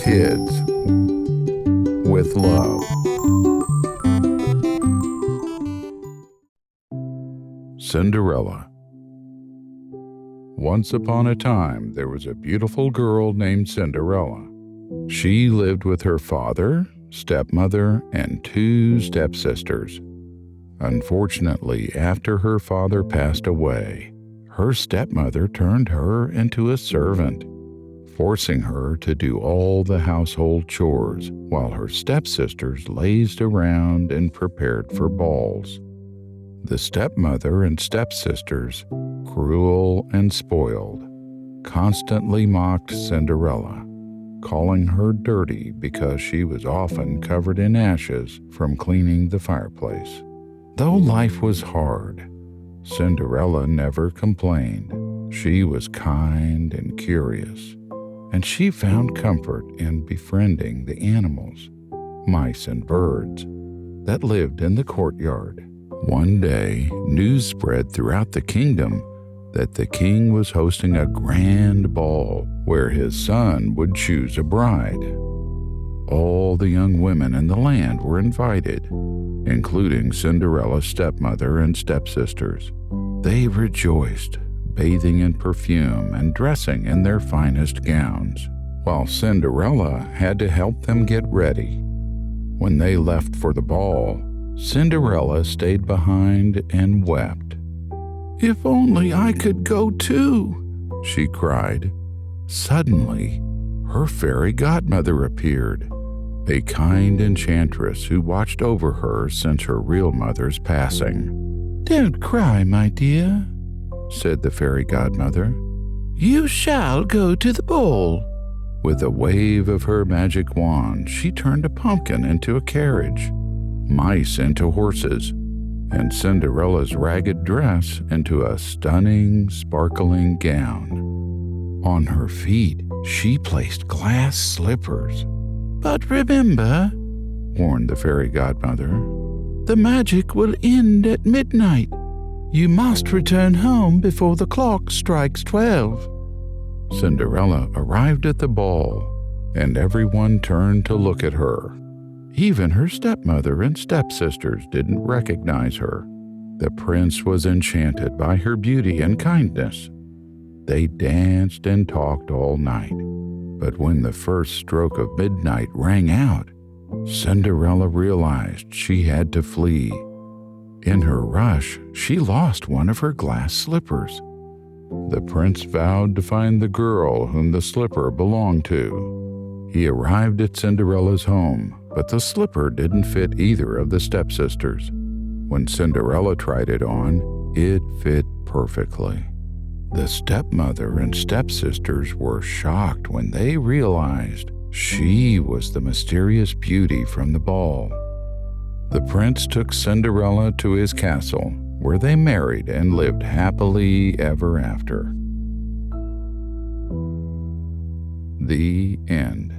kids with love. Cinderella. Once upon a time, there was a beautiful girl named Cinderella. She lived with her father, stepmother, and 2 stepsisters. Unfortunately, after her father passed away, her stepmother turned her into a servant, forcing her to do all the household chores while her stepsisters lazed around and prepared for balls. The stepmother and stepsisters, cruel and spoiled, constantly mocked Cinderella, calling her dirty because she was often covered in ashes from cleaning the fireplace. Though life was hard, Cinderella never complained. She was kind and curious, and she found comfort in befriending the animals, mice and birds, that lived in the courtyard. One day, news spread throughout the kingdom that the king was hosting a grand ball where his son would choose a bride. All the young women in the land were invited, including Cinderella's stepmother and stepsisters. They rejoiced, bathing in perfume and dressing in their finest gowns, while Cinderella had to help them get ready. When they left for the ball, Cinderella stayed behind and wept. "If only I could go too," she cried. Suddenly, her fairy godmother appeared, a kind enchantress who watched over her since her real mother's passing. "Don't cry, my dear," said the fairy godmother. "You shall go to the ball." With a wave of her magic wand, she turned a pumpkin into a carriage, mice into horses, and Cinderella's ragged dress into a stunning, sparkling gown. On her feet, she placed glass slippers. "But remember," warned the fairy godmother, "the magic will end at midnight. You must return home before the clock strikes 12. Cinderella arrived at the ball, and everyone turned to look at her. Even her stepmother and stepsisters didn't recognize her. The prince was enchanted by her beauty and kindness. They danced and talked all night. But when the first stroke of midnight rang out, Cinderella realized she had to flee. In her rush, she lost one of her glass slippers. The prince vowed to find the girl whom the slipper belonged to. He arrived at Cinderella's home, but the slipper didn't fit either of the stepsisters. When Cinderella tried it on, it fit perfectly. The stepmother and stepsisters were shocked when they realized she was the mysterious beauty from the ball. The prince took Cinderella to his castle, where they married and lived happily ever after. The end.